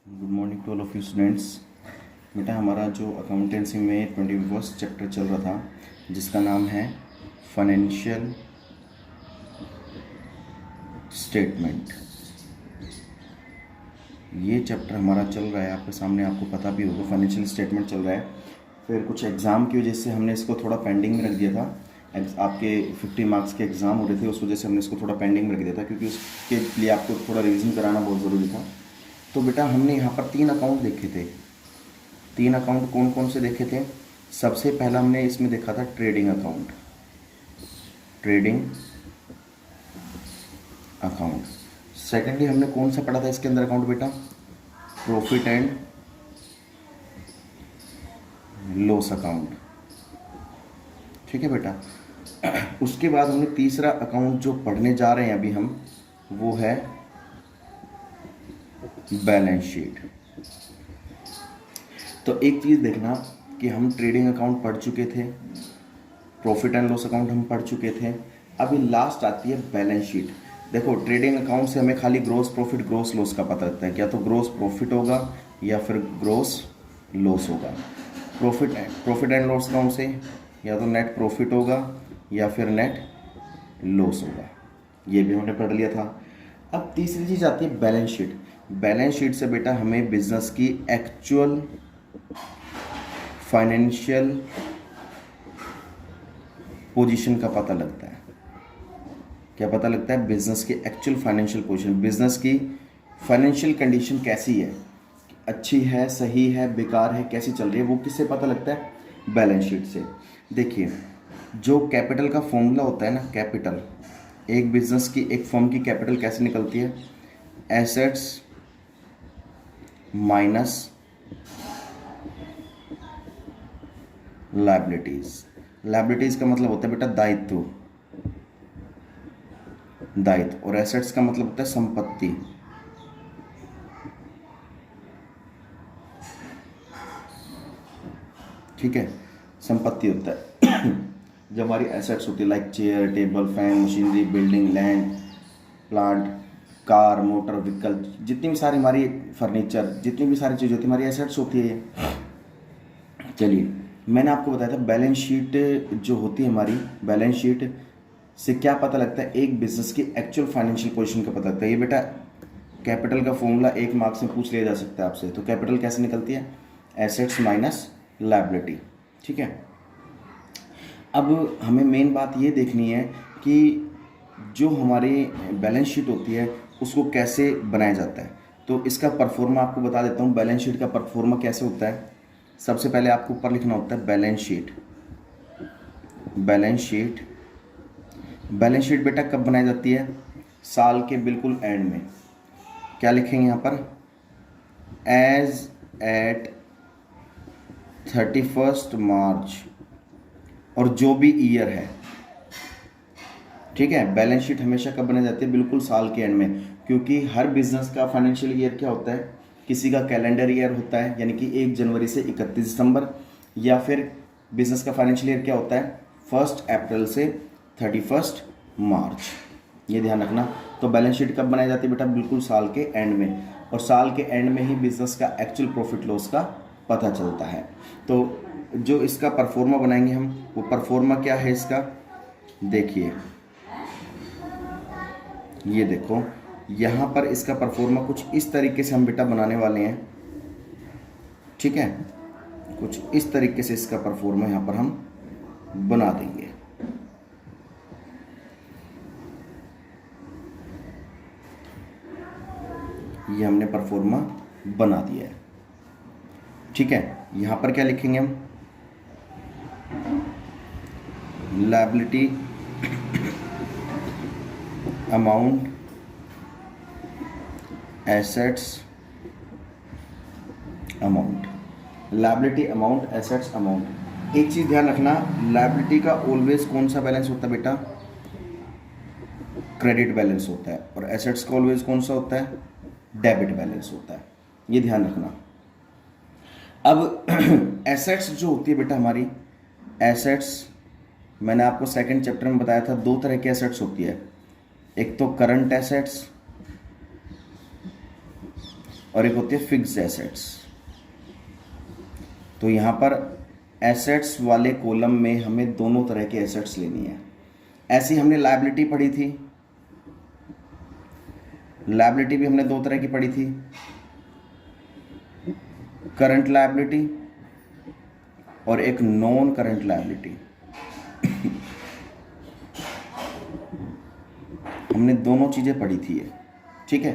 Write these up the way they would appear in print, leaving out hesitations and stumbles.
Good morning to all of you students. बेटा हमारा जो अकाउंटेंसी में 21st चैप्टर चल रहा था जिसका नाम है फाइनेंशियल स्टेटमेंट, ये चैप्टर हमारा चल रहा है आपके सामने, आपको पता भी होगा फाइनेंशियल स्टेटमेंट चल रहा है। फिर कुछ एग्ज़ाम की वजह से हमने इसको थोड़ा पेंडिंग में रख दिया था। आपके 50 मार्क्स के एग्ज़ाम हो रहे थे, उस वजह से हमने इसको थोड़ा पेंडिंग में रख दिया था क्योंकि उसके लिए आपको थोड़ा रिवीजन कराना बहुत ज़रूरी था। तो बेटा हमने यहाँ पर 3 अकाउंट देखे थे। 3 अकाउंट कौन कौन से देखे थे? सबसे पहला हमने इसमें देखा था trading account, trading account. Secondly हमने कौन सा पढ़ा था इसके अंदर अकाउंट बेटा? Profit and loss account. ठीक है बेटा। उसके बाद हमने तीसरा अकाउंट जो पढ़ने जा रहे हैं अभी हम, वो है बैलेंस शीट। तो एक चीज़ देखना कि हम ट्रेडिंग अकाउंट पढ़ चुके थे, प्रॉफिट एंड लॉस अकाउंट हम पढ़ चुके थे, अभी लास्ट आती है बैलेंस शीट। देखो ट्रेडिंग अकाउंट से हमें खाली ग्रोस प्रॉफिट ग्रोस लॉस का पता लगता है, क्या तो ग्रोस प्रॉफिट होगा या फिर ग्रोस लॉस होगा। प्रॉफिट एंड लॉस अकाउंट से या तो नेट प्रॉफिट होगा या फिर नेट लॉस होगा, ये भी हमने पढ़ लिया था। अब तीसरी चीज़ आती है बैलेंस शीट। बैलेंस शीट से बेटा हमें बिजनेस की एक्चुअल फाइनेंशियल पोजीशन का पता लगता है। क्या पता लगता है? बिजनेस की एक्चुअल फाइनेंशियल पोजीशन, बिजनेस की फाइनेंशियल कंडीशन कैसी है, अच्छी है, सही है, बेकार है, कैसी चल रही है, वो किससे पता लगता है? बैलेंस शीट से। देखिए जो कैपिटल का फॉर्मूला होता है ना, कैपिटल, एक बिजनेस की, एक फर्म की कैपिटल कैसे निकलती है? Assets minus liabilities. लायबिलिटीज का मतलब होता है बेटा दायित्व, दायित्व, और एसेट्स का मतलब होता है संपत्ति। ठीक है, संपत्ति होता है। जब हमारी एसेट्स होती है like chair, table, fan, machinery, building, land, plant, car, motor, vehicle, जितनी भी सारी हमारी फर्नीचर, जितनी भी सारी चीज़ होती है हमारी एसेट्स होती है। चलिए मैंने आपको बताया था बैलेंस शीट जो होती है हमारी, बैलेंस शीट से क्या पता लगता है? एक बिजनेस की एक्चुअल फाइनेंशियल पोजीशन का पता लगता है। ये बेटा कैपिटल का फॉर्मूला 1 मार्क्स में पूछ लिया जा सकता है आपसे। तो कैपिटल कैसे निकलती है? Assets minus liability. ठीक है। अब हमें मेन बात ये देखनी है कि जो हमारी बैलेंस शीट होती है उसको कैसे बनाया जाता है। तो इसका परफॉर्मा आपको बता देता हूँ। बैलेंस शीट का परफॉर्मा कैसे होता है? सबसे पहले आपको ऊपर लिखना होता है balance sheet. Balance sheet, balance sheet बेटा कब बनाई जाती है? साल के बिल्कुल एंड में। क्या लिखेंगे यहाँ पर? एज एट 31 मार्च, और जो भी ईयर है। ठीक है, बैलेंस शीट हमेशा कब बनाई जाती है? बिल्कुल साल के एंड में, क्योंकि हर बिजनेस का फाइनेंशियल ईयर क्या होता है? किसी का कैलेंडर ईयर होता है, यानी कि 1 जनवरी से 31 दिसंबर, या फिर बिजनेस का फाइनेंशियल ईयर क्या होता है? 1 अप्रैल से 31 मार्च। ये ध्यान रखना। तो बैलेंस शीट कब बनाई जाती है बेटा? बिल्कुल साल के एंड में, और साल के एंड में ही बिजनेस का एक्चुअल प्रॉफिट लॉस का पता चलता है। तो जो इसका परफॉर्मा बनाएंगे हम, वो परफॉर्मा क्या है इसका? देखिए ये देखो, यहाँ पर इसका परफॉर्मा कुछ इस तरीके से हम बेटा बनाने वाले हैं। ठीक है, कुछ इस तरीके से इसका परफॉर्मा यहाँ पर हम बना देंगे। ये हमने परफॉर्मा बना दिया है। ठीक है, यहाँ पर क्या लिखेंगे हम? Liability amount, assets amount, liability amount, assets amount. एक चीज़ ध्यान रखना, लायबिलिटी का ऑलवेज कौन सा बैलेंस होता है बेटा? क्रेडिट बैलेंस होता है, और एसेट्स का ऑलवेज कौन सा होता है? डेबिट बैलेंस होता है। ये ध्यान रखना। अब एसेट्स जो होती है बेटा हमारी, एसेट्स मैंने आपको सेकंड चैप्टर में बताया था, 2 तरह की एसेट्स होती है। एक तो करंट एसेट्स और एक होती है फिक्स्ड एसेट्स। तो यहाँ पर एसेट्स वाले कॉलम में हमें दोनों तरह के एसेट्स लेनी है। ऐसी हमने लायबिलिटी पढ़ी थी, लायबिलिटी भी हमने दो तरह की पढ़ी थी, करंट लायबिलिटी और एक नॉन करंट लायबिलिटी। हमने दोनों चीज़ें पढ़ी थी ये, ठीक है।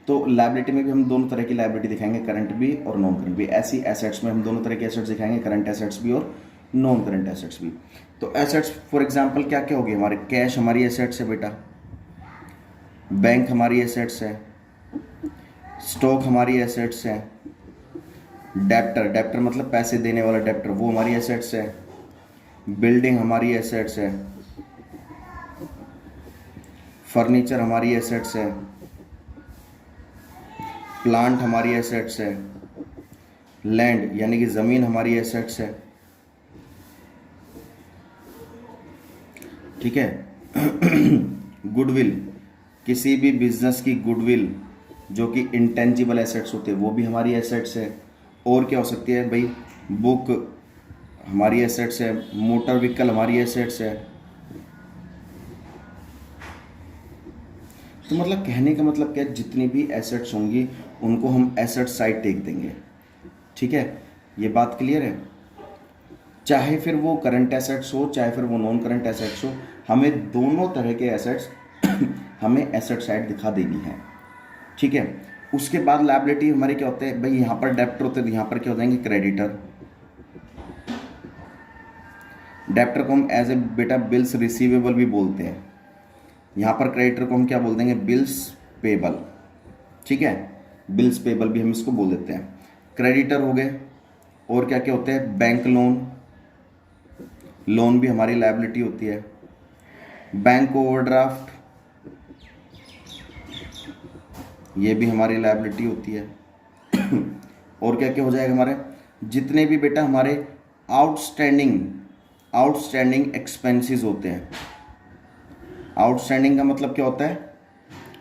तो लायबिलिटी में भी हम दोनों तरह की लायबिलिटी दिखाएंगे, करंट भी और नॉन करंट भी। ऐसी एसेट्स में हम दोनों तरह के एसेट्स दिखाएंगे, करंट एसेट्स भी और नॉन करंट एसेट्स भी। तो एसेट्स फॉर एग्जांपल क्या क्या होगी हमारे, कैश हमारी एसेट्स है बेटा, बैंक हमारी एसेट्स है, स्टॉक हमारी एसेट्स है, डेप्टर, डेप्टर मतलब पैसे देने वाला डेप्टर, वो हमारी एसेट्स है, बिल्डिंग हमारी एसेट्स है, फर्नीचर हमारी एसेट्स है, प्लांट हमारी एसेट्स है, लैंड यानी कि ज़मीन हमारी एसेट्स है, ठीक है। गुडविल, किसी भी बिजनेस की गुडविल जो कि इंटेंजिबल एसेट्स होते हैं वो भी हमारी एसेट्स है। और क्या हो सकती है भाई, बुक हमारी एसेट्स है, मोटर व्हीकल हमारी एसेट्स है। तो मतलब कहने का मतलब क्या, जितनी भी एसेट्स होंगी उनको हम एसेट साइड टेक देंगे, ठीक है। ये बात क्लियर है। चाहे फिर वो करंट एसेट्स हो चाहे फिर वो नॉन करंट एसेट्स हो, हमें दोनों तरह के एसेट्स हमें एसेट साइड दिखा देनी है, ठीक है। उसके बाद लायबिलिटी हमारे क्या होते हैं भाई, यहाँ पर डेप्टर होते हैं, यहाँ पर क्या हो जाएंगे क्रेडिटर। डेप्टर को हम एज ए बेटा बिल्स रिसीवेबल भी बोलते हैं, यहाँ पर क्रेडिटर को हम क्या बोल देंगे, बिल्स पेबल, ठीक है। बिल्स पेबल भी हम इसको बोल देते हैं। क्रेडिटर हो गए। और क्या क्या होते हैं, बैंक लोन, लोन भी हमारी लायबिलिटी होती है। बैंक ओवरड्राफ्ट, ये भी हमारी लायबिलिटी होती है। और क्या क्या हो जाएगा हमारे, जितने भी बेटा हमारे आउटस्टैंडिंग एक्सपेंसेस होते हैं। आउटस्टैंडिंग का मतलब क्या होता है,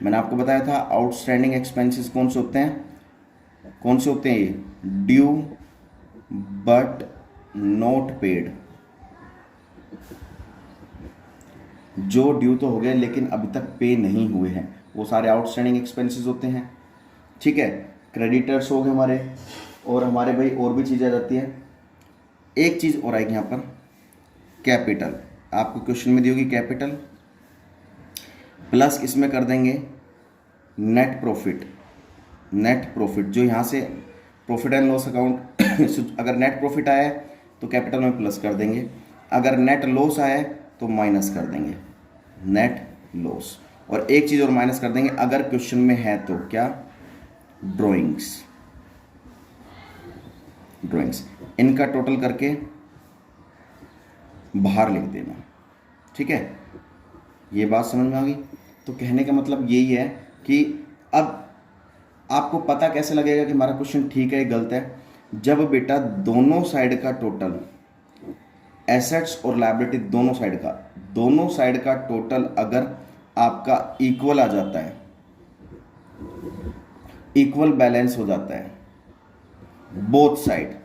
मैंने आपको बताया था आउटस्टैंडिंग एक्सपेंसेस कौन से होते हैं, कौन से होते हैं ये, ड्यू बट नॉट पेड। जो ड्यू तो हो गए लेकिन अभी तक पे नहीं हुए हैं, वो सारे आउटस्टैंडिंग एक्सपेंसेस होते हैं, ठीक है। क्रेडिटर्स हो गए हमारे। और हमारे भाई और भी चीज़ें आ जाती है। एक चीज़ और आएगी यहाँ पर, कैपिटल। आपको क्वेश्चन में दी होगी कैपिटल, प्लस इसमें कर देंगे नेट प्रॉफिट। नेट प्रॉफिट जो यहाँ से प्रॉफिट एंड लॉस अकाउंट अगर नेट प्रॉफिट आया है तो कैपिटल में प्लस कर देंगे, अगर नेट लॉस आया है तो माइनस कर देंगे, नेट लॉस। और एक चीज़ और माइनस कर देंगे अगर क्वेश्चन में है तो, क्या, ड्राइंग्स। इनका टोटल करके बाहर लिख देना, ठीक है। ये बात समझ में आ गई। तो कहने का मतलब यही है कि अब आपको पता कैसे लगेगा कि हमारा क्वेश्चन ठीक है गलत है, जब बेटा दोनों साइड का टोटल, एसेट्स और लायबिलिटी दोनों साइड का टोटल अगर आपका इक्वल आ जाता है, इक्वल बैलेंस हो जाता है बोथ साइड,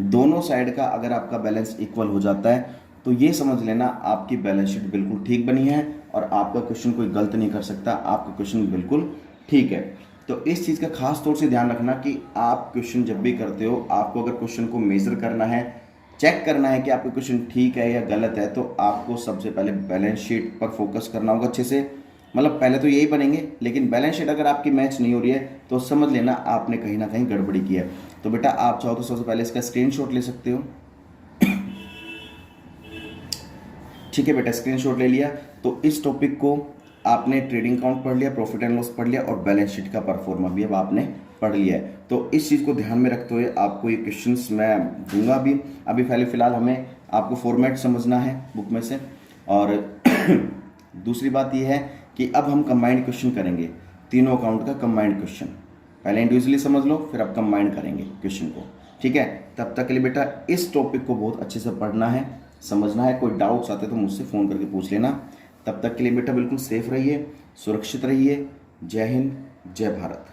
दोनों साइड का अगर आपका बैलेंस इक्वल हो जाता है तो ये समझ लेना आपकी बैलेंस शीट बिल्कुल ठीक बनी है और आपका क्वेश्चन कोई गलत नहीं कर सकता, आपका क्वेश्चन बिल्कुल ठीक है। तो इस चीज़ का खास तौर से ध्यान रखना कि आप क्वेश्चन जब भी करते हो, आपको अगर क्वेश्चन को मेजर करना है, चेक करना है कि आपका क्वेश्चन ठीक है या गलत है, तो आपको सबसे पहले बैलेंस शीट पर फोकस करना होगा अच्छे से। मतलब पहले तो यही बनेंगे, लेकिन बैलेंस शीट अगर आपकी मैच नहीं हो रही है तो समझ लेना आपने कहीं ना कहीं गड़बड़ी की है। तो बेटा आप चाहो तो सबसे पहले इसका स्क्रीनशॉट ले सकते हो, ठीक है बेटा, स्क्रीनशॉट ले लिया। तो इस टॉपिक को आपने ट्रेडिंग अकाउंट पढ़ लिया, प्रॉफिट एंड लॉस पढ़ लिया और बैलेंस शीट का परफॉर्मा भी अब आपने पढ़ लिया है। तो इस चीज़ को ध्यान में रखते हुए आपको ये क्वेश्चंस मैं दूंगा अभी फिलहाल हमें आपको फॉर्मेट समझना है बुक में से। और दूसरी बात ये है कि अब हम कंबाइंड क्वेश्चन करेंगे, तीनों अकाउंट का कंबाइंड क्वेश्चन। पहले इंडिविजुअली समझ लो, फिर अब कंबाइंड करेंगे क्वेश्चन को, ठीक है। तब तक के लिए बेटा इस टॉपिक को बहुत अच्छे से पढ़ना है, समझना है। कोई डाउट्स आते तो मुझसे फ़ोन करके पूछ लेना। तब तक के लिए बेटा बिल्कुल सेफ रहिए, सुरक्षित रहिए। जय हिंद, जय भारत।